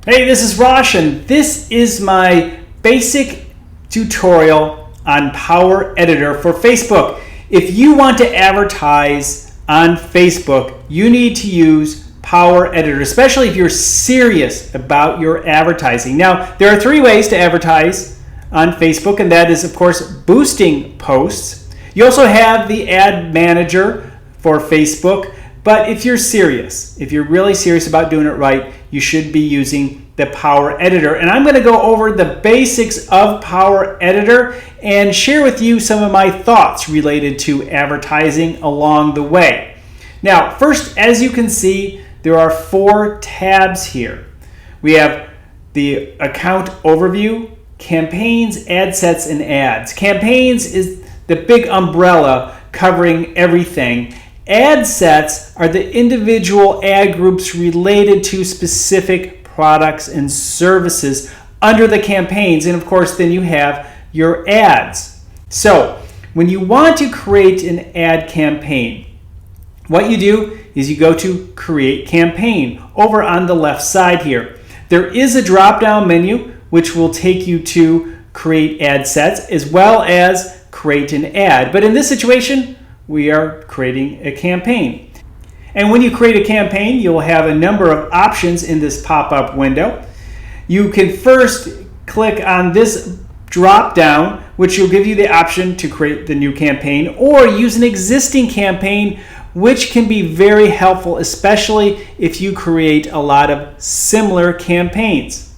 Hey, this is Rosh, and this is my basic tutorial on Power Editor for Facebook. If you want to advertise on Facebook, you need to use Power Editor, especially if you're serious about your advertising. Now, there are three ways to advertise on Facebook, and that is, of course, boosting posts. You also have the Ad Manager for Facebook. But if you're serious, if you're really serious about doing it right, you should be using the Power Editor. And I'm going to go over the basics of Power Editor and share with you some of my thoughts related to advertising along the way. Now, first, as you can see, there are 4 tabs here. We have the account overview, campaigns, ad sets, and ads. Campaigns is the big umbrella covering everything. Ad sets are the individual ad groups related to specific products and services under the campaigns. And of course, then you have your ads. So when you want to create an ad campaign, what you do is you go to Create Campaign over on the left side here. There is a drop-down menu which will take you to Create Ad Sets as well as Create an Ad. But in this situation, we are creating a campaign. And when you create a campaign, you'll have a number of options in this pop-up window. You can first click on this drop-down, which will give you the option to create the new campaign or use an existing campaign, which can be very helpful, especially if you create a lot of similar campaigns.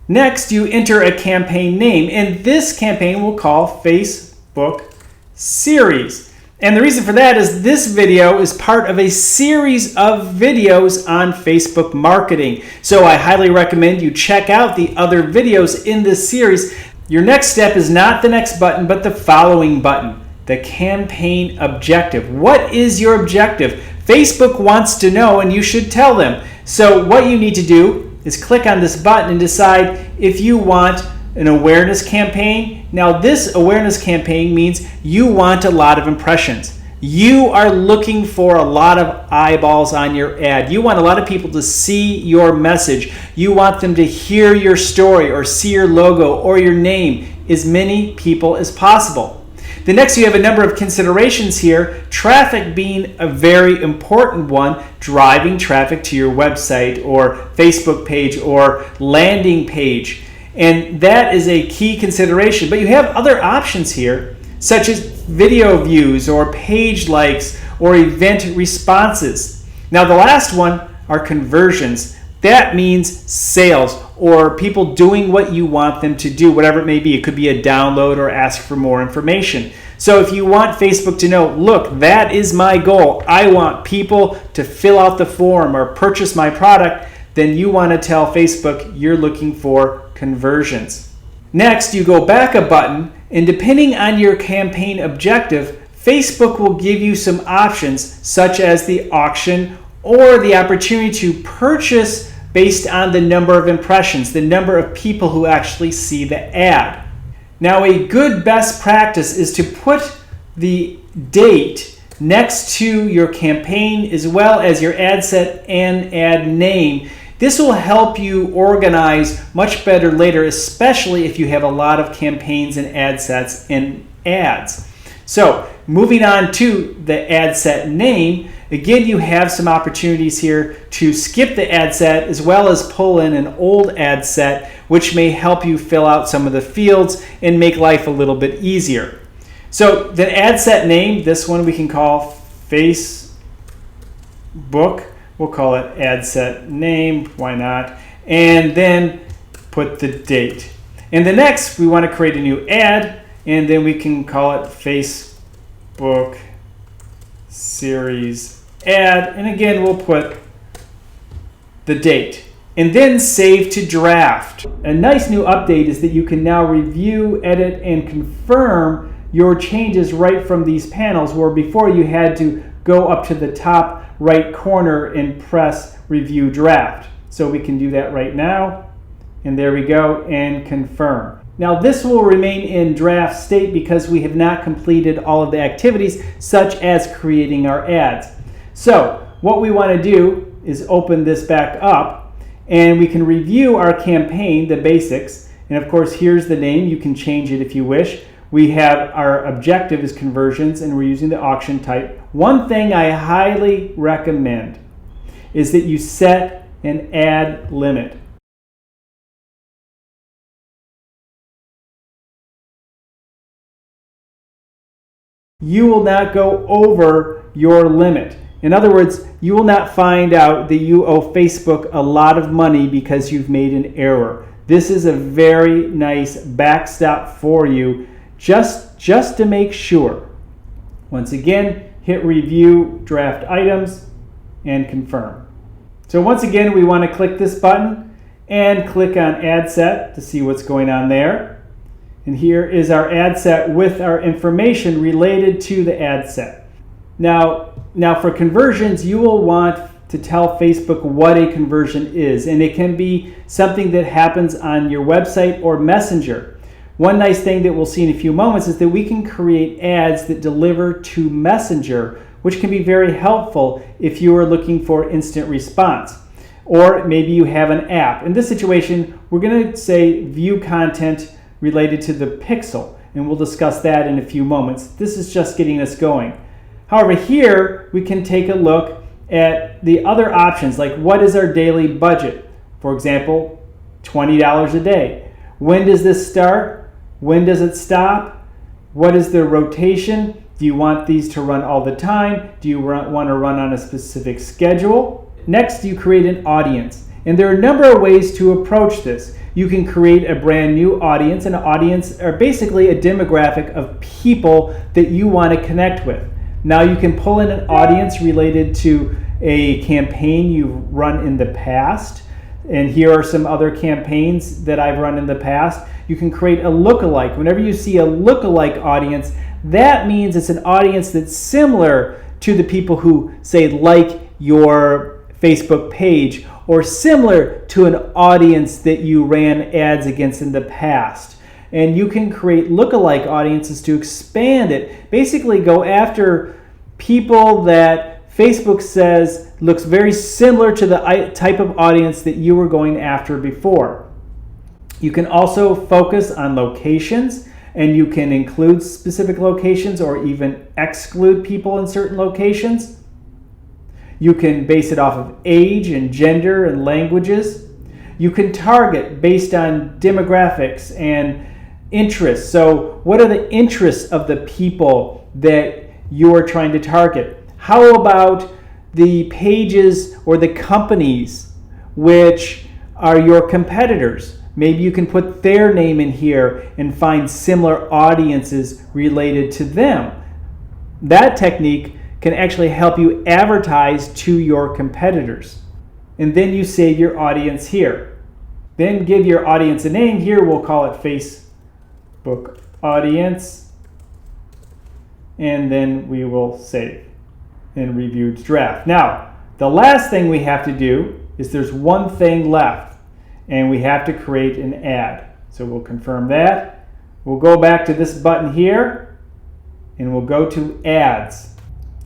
Next, you enter a campaign name, and this campaign we'll call Facebook Series. And the reason for that is this video is part of a series of videos on Facebook marketing. So I highly recommend you check out the other videos in this series. Your next step is not the next button, but the following button, the campaign objective. What is your objective? Facebook wants to know, and you should tell them. So what you need to do is click on this button and decide if you want an awareness campaign. Now, this awareness campaign means you want a lot of impressions. You are looking for a lot of eyeballs on your ad. You want a lot of people to see your message. You want them to hear your story or see your logo or your name, as many people as possible. The next, you have a number of considerations here, traffic being a very important one, driving traffic to your website or Facebook page or landing page. And that is a key consideration. But you have other options here, such as video views or page likes or event responses. Now, the last one are conversions. That means sales or people doing what you want them to do, whatever it may be. It could be a download or ask for more information. So if you want Facebook to know, look, that is my goal. I want people to fill out the form or purchase my product, then you want to tell Facebook you're looking for conversions. Next, you go back a button, and depending on your campaign objective, Facebook will give you some options such as the auction or the opportunity to purchase based on the number of impressions, the number of people who actually see the ad. Now, a good best practice is to put the date next to your campaign as well as your ad set and ad name. This will help you organize much better later, especially if you have a lot of campaigns and ad sets and ads. So moving on to the ad set name, again, you have some opportunities here to skip the ad set as well as pull in an old ad set, which may help you fill out some of the fields and make life a little bit easier. So the ad set name, this one we can call Facebook. We'll call it ad set name, why not? And then put the date. And the next, we want to create a new ad, and then we can call it Facebook Series Ad. And again, we'll put the date. And then save to draft. A nice new update is that you can now review, edit, and confirm your changes right from these panels, where before you had to go up to the top right corner and press review draft. So we can do that right now, and there we go, and confirm. Now this will remain in draft state because we have not completed all of the activities such as creating our ads. So what we want to do is open this back up, And we can review our campaign, the basics. And of course, here's the name. You can change it if you wish. We have our objective is conversions, and we're using the auction type. One thing I highly recommend is that you set an ad limit. You will not go over your limit. In other words, you will not find out that you owe Facebook a lot of money because you've made an error. This is a very nice backstop for you, just to make sure. Once again, hit review draft items and confirm. So once again, we want to click this button and click on ad set to see what's going on there. And here is our ad set with our information related to the ad set. Now for conversions, you will want to tell Facebook what a conversion is, and it can be something that happens on your website or Messenger. One nice thing that we'll see in a few moments is that we can create ads that deliver to Messenger, which can be very helpful if you are looking for instant response. Or maybe you have an app. In this situation, we're going to say view content related to the pixel, and we'll discuss that in a few moments. This is just getting us going. However, here we can take a look at the other options, like what is our daily budget? For example, $20 a day. When does this start? When does it stop? What is the rotation? Do you want these to run all the time? Do you want to run on a specific schedule? Next, you create an audience. And there are a number of ways to approach this. You can create a brand new audience. An audience are basically a demographic of people that you want to connect with. Now you can pull in an audience related to a campaign you've run in the past. And here are some other campaigns that I've run in the past. You can create a lookalike. Whenever you see a lookalike audience, that means it's an audience that's similar to the people who say like your Facebook page, or similar to an audience that you ran ads against in the past. And you can create lookalike audiences to expand it. Basically go after people that Facebook says looks very similar to the type of audience that you were going after before. You can also focus on locations, and you can include specific locations or even exclude people in certain locations. You can base it off of age and gender and languages. You can target based on demographics and interests. So what are the interests of the people that you are trying to target? How about the pages or the companies which are your competitors? Maybe you can put their name in here and find similar audiences related to them. That technique can actually help you advertise to your competitors. And then you save your audience here. Then give your audience a name. Here we'll call it Facebook audience. And then we will save and review draft. Now, the last thing we have to do is there's one thing left, and we have to create an ad. So we'll confirm that. We'll go back to this button here, and we'll go to ads.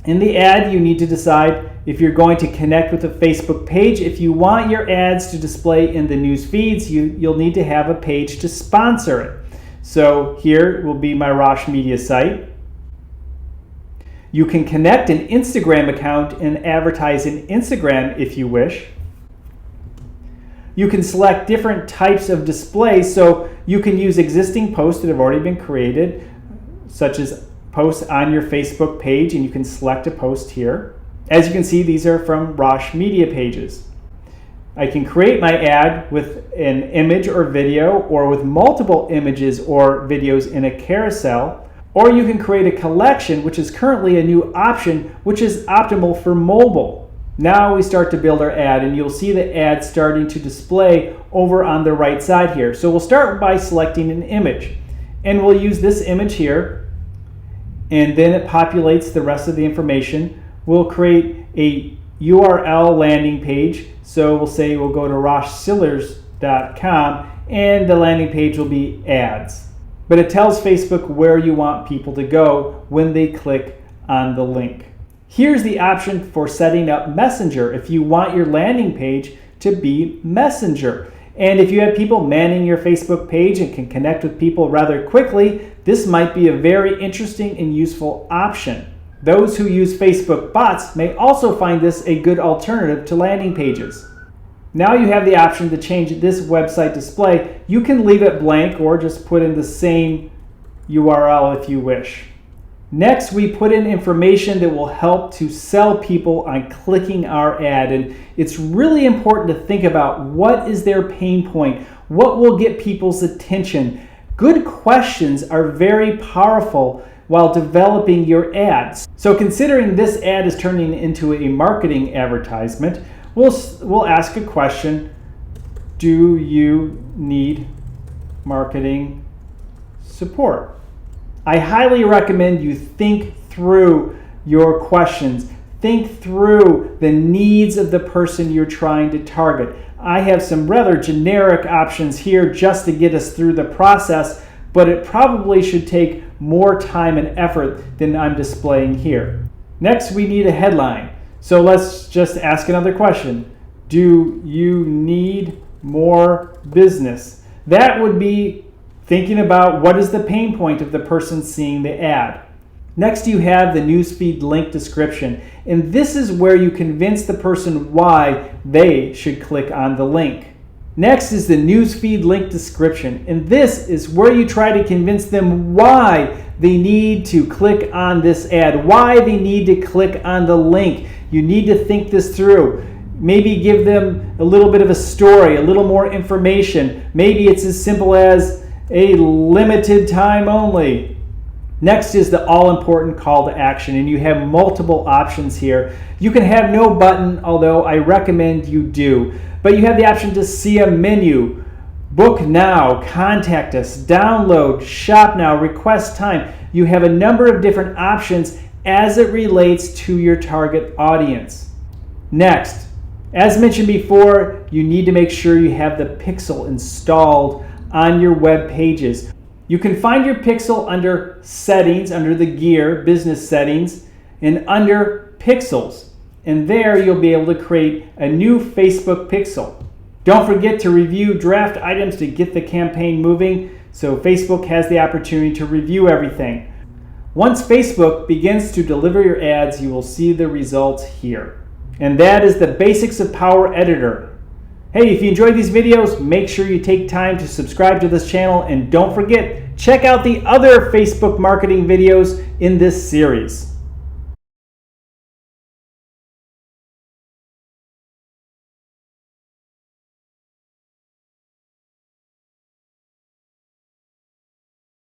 In the ad, you need to decide if you're going to connect with a Facebook page. If you want your ads to display in the news feeds, you'll need to have a page to sponsor it. So here will be my Rosh Media site. You can connect an Instagram account and advertise in Instagram if you wish. You can select different types of displays, so you can use existing posts that have already been created, such as posts on your Facebook page, and you can select a post here. As you can see, these are from Rosh Media pages. I can create my ad with an image or video, or with multiple images or videos in a carousel, or you can create a collection, which is currently a new option, which is optimal for mobile. Now we start to build our ad, and you'll see the ad starting to display over on the right side here. So we'll start by selecting an image, and we'll use this image here, and then it populates the rest of the information. We'll create a URL landing page. So we'll say we'll go to roshsillars.com, and the landing page will be ads. But it tells Facebook where you want people to go when they click on the link. Here's the option for setting up Messenger if you want your landing page to be Messenger. And if you have people manning your Facebook page and can connect with people rather quickly, this might be a very interesting and useful option. Those who use Facebook bots may also find this a good alternative to landing pages. Now you have the option to change this website display. You can leave it blank or just put in the same URL if you wish. Next, we put in information that will help to sell people on clicking our ad. And it's really important to think about what is their pain point, what will get people's attention. Good questions are very powerful while developing your ads. So considering this ad is turning into a marketing advertisement, we'll ask a question: do you need marketing support? I highly recommend you think through your questions. Think through the needs of the person you're trying to target. I have some rather generic options here just to get us through the process, but it probably should take more time and effort than I'm displaying here. Next, we need a headline. So let's just ask another question. Do you need more business? That would be thinking about what is the pain point of the person seeing the ad. Next, you have the newsfeed link description, and this is where you convince the person why they should click on the link. Next is the newsfeed link description, and this is where you try to convince them why they need to click on this ad, why they need to click on the link. You need to think this through. Maybe give them a little bit of a story, a little more information. Maybe it's as simple as a limited time only. Next is the all-important call to action, and you have multiple options here. You can have no button, although I recommend you do. But you have the option to see a menu, book now, contact us, download, shop now, request time. You have a number of different options as it relates to your target audience. Next, as mentioned before, you need to make sure you have the pixel installed on your web pages. You can find your pixel under settings, under the gear, business settings, and under pixels. And there you'll be able to create a new Facebook pixel. Don't forget to review draft items to get the campaign moving, so Facebook has the opportunity to review everything. Once Facebook begins to deliver your ads, you will see the results here. And that is the basics of Power Editor. Hey, if you enjoyed these videos, make sure you take time to subscribe to this channel, and don't forget, check out the other Facebook marketing videos in this series.